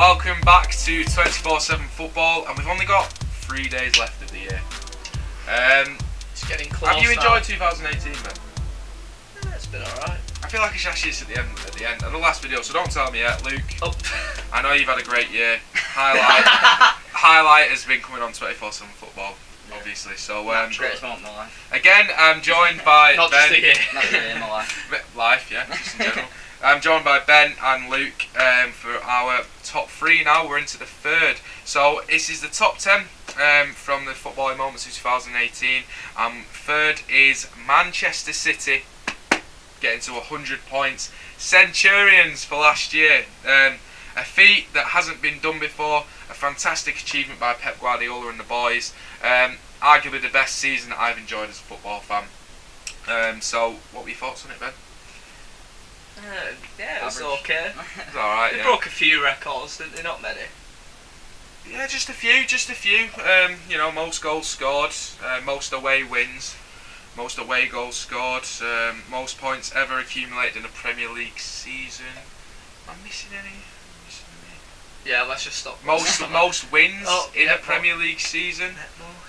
Welcome back to 24/7 football, and we've only got 3 days left of the year. It's getting close. Have you enjoyed 2018, man? Yeah, it's been alright. I feel like I should ask you this at the end of the last video, so don't tell me yet, Luke. Oh. I know you've had a great year. Highlight has been coming on 24/7 football, obviously. So greatest moment of my life. Again, I'm joined by Not Ben. just the year. Not the year in my life. Life, yeah, just in general. I'm joined by Ben and Luke for our top 3 now. We're into the third. So this is the top 10 from the footballing moments of 2018. Third is Manchester City, getting to 100 points. Centurions for last year. A feat that hasn't been done before. A fantastic achievement by Pep Guardiola and the boys. Arguably the best season that I've enjoyed as a football fan. So what were your thoughts on it, Ben? Yeah, it was Average. okay. It's alright, They yeah. broke a few records, didn't they? Not many. Yeah, just a few. Most goals scored, most away wins, most away goals scored, most points ever accumulated in a Premier League season. Am I missing any? Yeah, let's just stop. Most wins in a netball. Premier League season.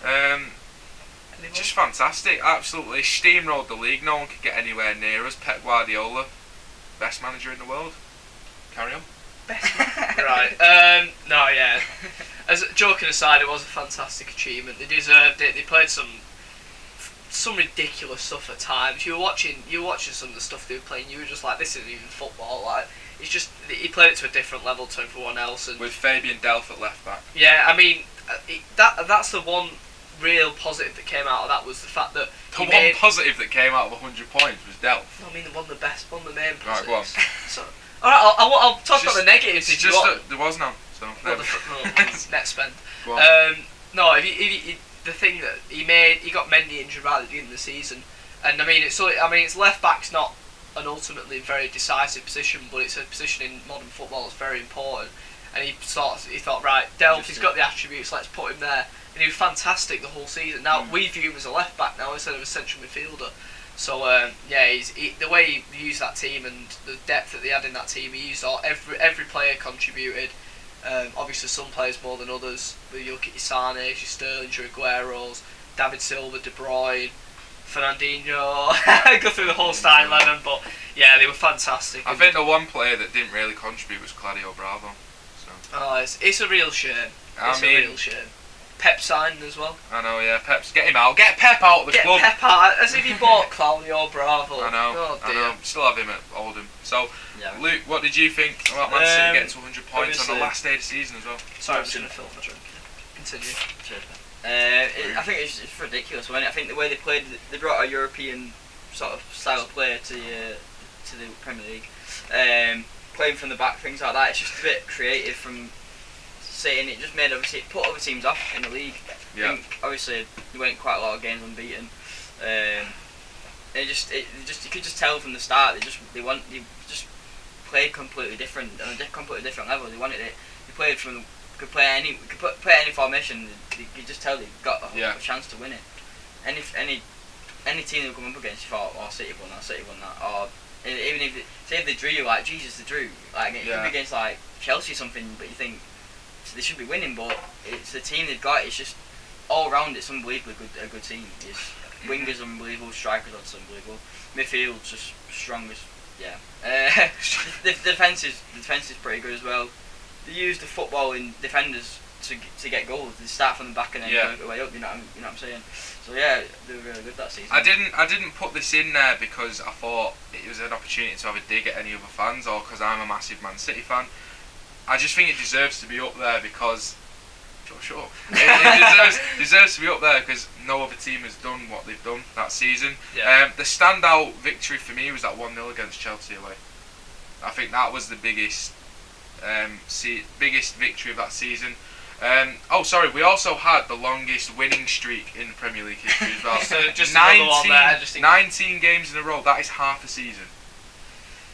Any more? Just fantastic. Absolutely steamrolled the league. No one could get anywhere near us. Pep Guardiola, best manager in the world. Carry on. Right. No, yeah. As joking aside, it was a fantastic achievement. They deserved it. They played some ridiculous stuff at times. You were watching some of the stuff they were playing. You were just like, this isn't even football. Like, it's just he played it to a different level to everyone else. And With Fabian Delph at left back. yeah, I mean, that's the one real positive that came out of that was the fact that The one positive that came out of 100 points was Delph. I mean, one of the main positives. Right, go on. So, all right, I'll talk about the negatives if you Just want. that there was none. So Well, net spend. Go on. No, if the thing that he got Mendy injured right at the end of the season, and I mean it's left back's not an ultimately very decisive position, but it's a position in modern football that's very important. And he thought right, Delph, he's got the attributes, let's put him there, and he was fantastic the whole season. Now we view him as a left back now instead of a central midfielder. So the way he used that team and the depth that they had in that team, he used every player contributed. Obviously, some players more than others. But you look at your Sanes, your Sterlings, your Agueros, David Silva, De Bruyne, Fernandinho. Go through the whole starting 11, but yeah, they were fantastic. I think the one player that didn't really contribute was Claudio Bravo. So. Oh, it's a real shame. It's a real shame. Pep signed as well. I know, yeah. Pep's get him out. Get Pep out of the club. Get Pep out, as if he bought Claudio Bravo. I know. Oh dear. I know. Still have him at Oldham. So, Yeah. Luke, what did you think about Man City getting to 100 points on obviously- the last day of the season as well? Sorry, I'm just gonna fill my drink. Continue. I think it's ridiculous. I think the way they played, they brought a European sort of style of play to the Premier League. Playing from the back, things like that. It's just a bit creative from City, and it just made put other teams off in the league. Yeah. I think obviously they went quite a lot of games unbeaten. You could just tell from the start they just played completely different on a completely different level. They wanted it. They played could play any formation. You could just tell they got a chance to win it. Any team they come up against, you thought, oh, City won that, or even if they drew, like Jesus, they drew. Like it could be against like Chelsea or something, but you think they should be winning, but it's the team they've got. It's just all round. It's unbelievably a good team. It's wingers unbelievable, strikers also unbelievable. Midfield's just strong as the defense is pretty good as well. They use the footballing defenders to get goals. They start from the back and then work their way up. You know what I'm saying? So yeah, they were really good that season. I didn't put this in there because I thought it was an opportunity to have a dig at any other fans, or because I'm a massive Man City fan. I just think it deserves to be up there because. Sure. It deserves to be up there because no other team has done what they've done that season. Yeah. The standout victory for me was that 1-0 against Chelsea away. I think that was the biggest victory of that season. We also had the longest winning streak in the Premier League history as well. So just 19 games in a row. That is half a season.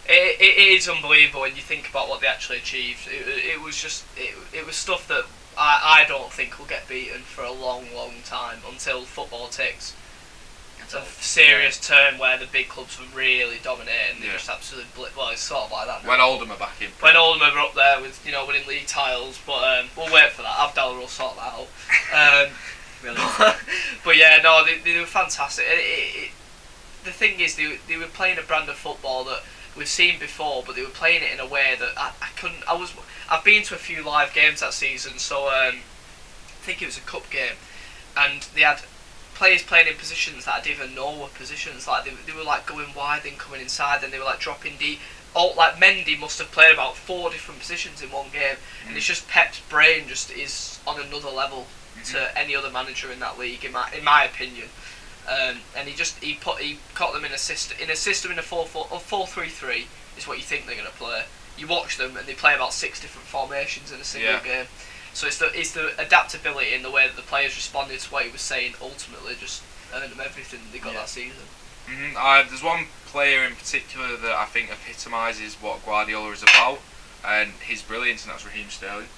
It is unbelievable when you think about what they actually achieved. It was stuff that I don't think will get beaten for a long time until football takes a serious turn where the big clubs were really dominating. They Yeah. just absolutely well, it's sort of like that now. When Oldham are back in. When Oldham are up there with winning league titles, but we'll wait for that. Abdallah will sort that out. Really. But yeah, no, they were fantastic. The thing is, they were playing a brand of football that we've seen before, but they were playing it in a way that I couldn't. I've been to a few live games that season, so I think it was a cup game, and they had players playing in positions that I didn't even know were positions. Like they were like going wide and coming inside, then they were like dropping deep. Like Mendy must have played about 4 different positions in one game, and it's just Pep's brain just is on another level to any other manager in that league, in my opinion. And he caught them in a system in a 4-3-3 is what you think they're going to play. You watch them and they play about 6 different formations in a single game. So it's the adaptability in the way that the players responded to what he was saying ultimately just earned them everything they got that season. There's one player in particular that I think epitomises what Guardiola is about and his brilliance, and that's Raheem Sterling.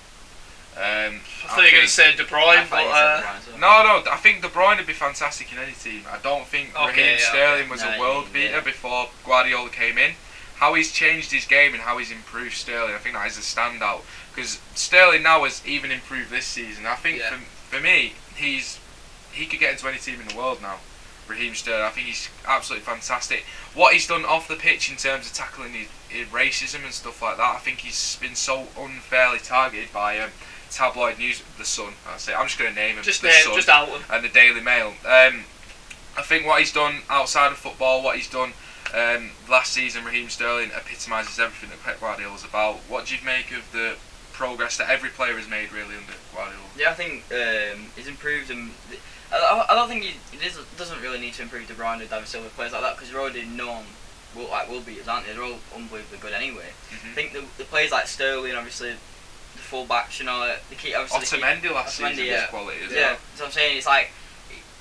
I thought you were going to say De Bruyne, but no, I think De Bruyne would be fantastic in any team. I don't think Raheem Sterling was a world beater before Guardiola came in. How he's changed his game and how he's improved Sterling, I think that is a standout. Because Sterling now has even improved this season. I think for me, he could get into any team in the world now. Raheem Sterling, I think he's absolutely fantastic. What he's done off the pitch in terms of tackling his racism and stuff like that, I think he's been so unfairly targeted by tabloid news, The Sun. I'm just going to name him. Just out him. And the Daily Mail. I think what he's done outside of football, what he's done last season, Raheem Sterling epitomises everything that Pep Guardiola's about. What do you make of the progress that every player has made really under Guardiola? Yeah, I think he's improved and I don't think he doesn't really need to improve De Bruyne and David Silva, players like that, because they're already known will beaters, aren't they? They're all unbelievably good anyway. I think the players like Sterling, obviously the full backs, they keep obviously. Otamendi last season was quality as well. Yeah, so I'm saying it's like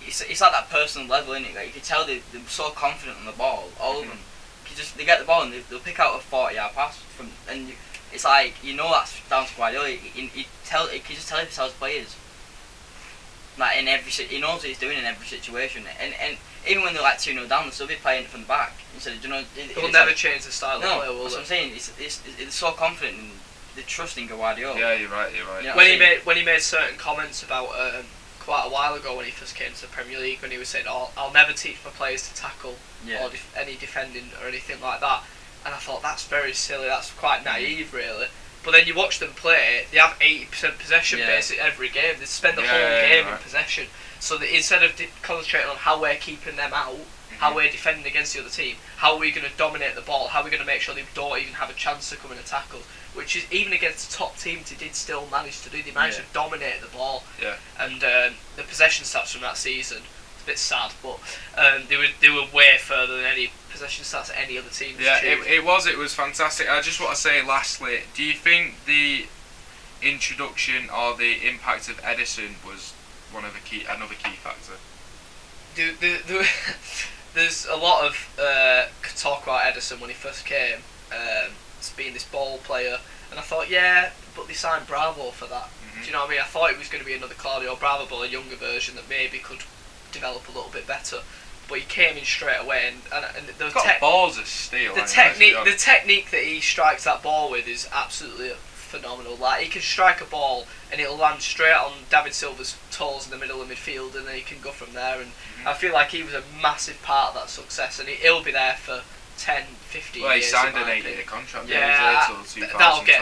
like that personal level, isn't it? Like you can tell they're so confident on the ball, all of them. They get the ball and they'll pick out a 40-yard pass it's like that's down to Guardiola. He just tell if he tells players. Like in he knows what he's doing in every situation, and even when they're like 2-0 down, they'll still be playing it from the back instead of They'll never change the style of play, will that's they? what I'm saying. They're so confident and they're trusting Guardiola. Yeah, you're right. When he made certain comments about quite a while ago when he first came to the Premier League, when he was saying, I'll never teach my players to tackle or any defending or anything like that, and I thought that's very silly. That's quite naive, really. But then you watch them play, they have 80% possession basically every game. They spend the whole game in possession. So that instead of concentrating on how we're keeping them out, how we're defending against the other team, how are we going to dominate the ball, how are we going to make sure they don't even have a chance to come in and tackle, which is even against the top teams they did still manage to do. They managed to dominate the ball. Yeah. And the possession stats from that season, it's a bit sad, but they were way further than any possession stats at any other team. Yeah, it was fantastic. I just want to say lastly, do you think the introduction or the impact of Edison was another key factor? There's a lot of talk about Edison when he first came, as being this ball player, and I thought, but they signed Bravo for that. Do you know what I mean? I thought it was going to be another Claudio Bravo, but a younger version that maybe could develop a little bit better. But he came in straight away, and the balls of steel. The technique that he strikes that ball with is absolutely phenomenal. Like, he can strike a ball and it'll land straight on David Silva's toes in the middle of midfield, and then he can go from there. And I feel like he was a massive part of that success, and he'll be there for 10, 15 years. Well, he signed an 8-year contract.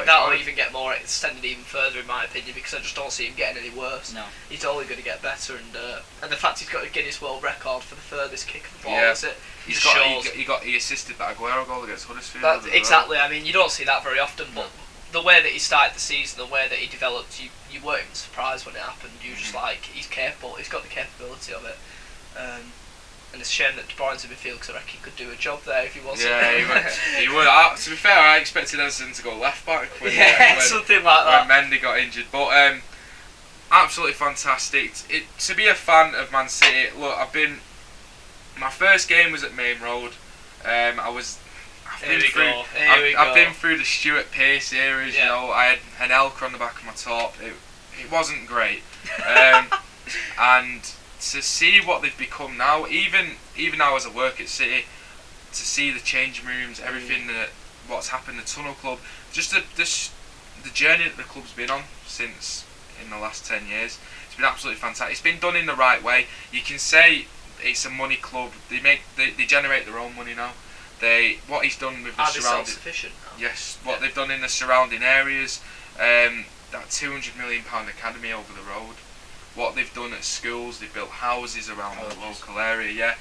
That'll even get more extended even further in my opinion, because I just don't see him getting any worse. No, he's only going to get better, and the fact he's got a Guinness World Record for the furthest kick of the ball, is it? He assisted that Aguero goal against Huddersfield. Exactly. I mean, you don't see that very often, but the way that he started the season, the way that he developed, you weren't even surprised when it happened. You were just like, he's capable. He's got the capability of it. And it's a shame that De Bruyne's in midfield, because I reckon he could do a job there if he wasn't. Yeah, he would. To be fair, I expected Edison to go left back when something like that. When Mendy got injured. But absolutely fantastic. To be a fan of Man City, look, my first game was at Main Road. I've been through the Stuart Pearce eras. You know, I had an Elker on the back of my top. It wasn't great. And to see what they've become now, even now as I work at City, to see the changing rooms, everything that what's happened, the Tunnel Club, just the journey that the club's been on since in the last 10 years. It's been absolutely fantastic. It's been done in the right way. You can say it's a money club. They generate their own money now. What he's done with the Are they surrounding, self-sufficient now? yes, what they've done in the surrounding areas, that £200 million academy over the road. What they've done at schools, they've built houses around the local area. Yeah,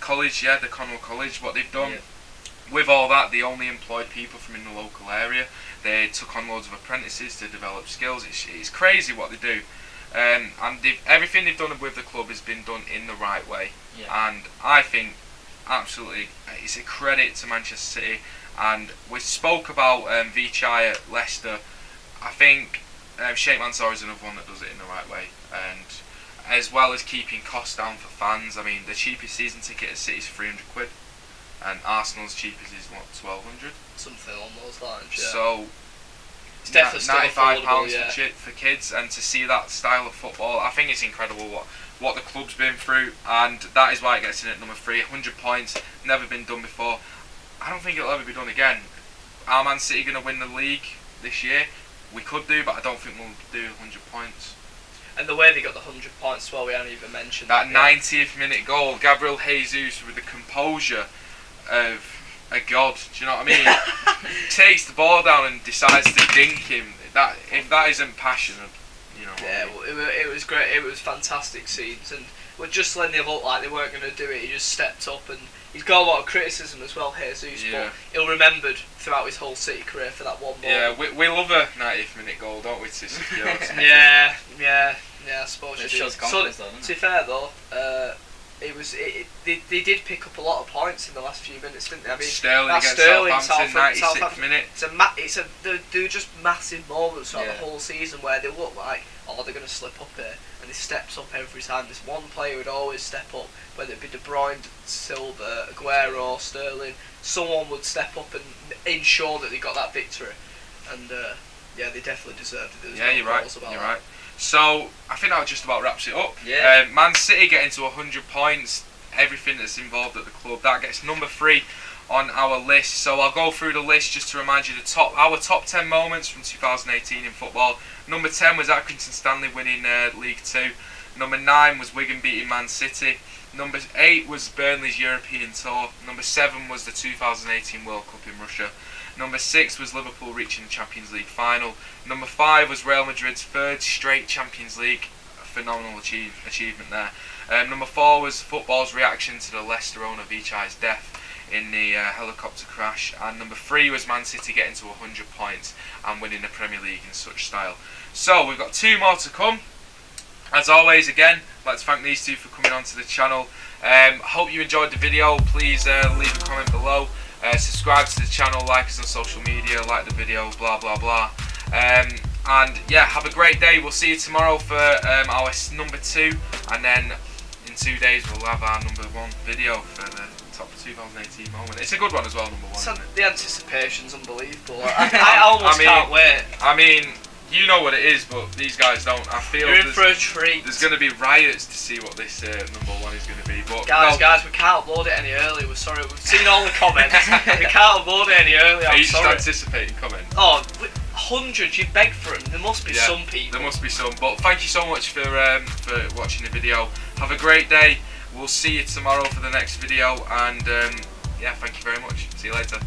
college, the Cornwall College. What they've done with all that, they only employed people from in the local area. They took on loads of apprentices to develop skills. It's crazy what they do, and everything they've done with the club has been done in the right way. Yeah. And I think absolutely it's a credit to Manchester City. And we spoke about Vichai at Leicester. I think Sheikh Mansour is another one that does it in the right way, and as well as keeping costs down for fans. I mean, the cheapest season ticket at City is £300, and Arsenal's cheapest is what, 1,200. Something along those lines. Yeah. So it's definitely still £95 affordable, for kids, and to see that style of football, I think it's incredible what the club's been through, and that is why it gets in at number 3. 100 points, never been done before. I don't think it'll ever be done again. Are Man City going to win the league this year? We could do, but I don't think we'll do 100 points. And the way they got the 100 points as well, we haven't even mentioned That 90th minute goal, Gabriel Jesus with the composure of a god, do you know what I mean? Takes the ball down and decides to dink him. If that isn't passion, you know. Yeah, well, it was great. It was fantastic scenes, and just when they looked like they weren't going to do it, he just stepped up, and he's got a lot of criticism as well, Jesus, but he'll remembered throughout his whole City career for that one ball. Yeah, we love a 90th minute goal, don't we, to secure something. Yeah, I suppose It you shows do. confidence, though, doesn't To be fair though, they did pick up a lot of points in the last few minutes, didn't they? I mean, Sterling that against Sterling, Southampton, 96th Southampton. minute. They were just massive moments throughout the Yeah. whole season where they look like, oh, they're going to slip up here, and they steps up every time. This one player would always step up, whether it be De Bruyne, Silva, Aguero, Sterling. Someone would step up and ensure that they got that victory, and they definitely deserved it. Yeah, you're right. So I think that just about wraps it up. Yeah. Man City getting to 100 points. Everything that's involved at the club, that gets number 3 on our list. So I'll go through the list just to remind you our top 10 moments from 2018 in football. Number 10 was Accrington Stanley winning League 2. Number 9 was Wigan beating Man City. Number 8 was Burnley's European Tour. Number 7 was the 2018 World Cup in Russia. Number 6 was Liverpool reaching the Champions League final. Number 5 was Real Madrid's 3rd straight Champions League. A phenomenal achievement there. Number 4 was football's reaction to the Leicester owner Vichai's death in the helicopter crash. And number 3 was Man City getting to 100 points and winning the Premier League in such style. So we've got 2 more to come. As always, again, I'd like to thank these 2 for coming onto the channel. Hope you enjoyed the video. Please leave a comment below. Subscribe to the channel, like us on social media, like the video, blah blah blah. And yeah, have a great day. We'll see you tomorrow for our number 2, and then in 2 days we'll have our number 1 video for the top 2018 moment. It's a good one as well, number 1. So isn't it? the anticipation's unbelievable. I almost can't wait. I mean, you know what it is, but these guys don't. I feel You're in for a treat. There's going to be riots to see what this number 1 is going to be. But Guys, we can't upload it any earlier. We're sorry. We've seen all the comments. We can't upload it any earlier. Are I'm you sorry. just anticipating comments? Oh, hundreds. You beg for them. There must be some people. There must be some. But thank you so much for watching the video. Have a great day. We'll see you tomorrow for the next video. And yeah, thank you very much. See you later.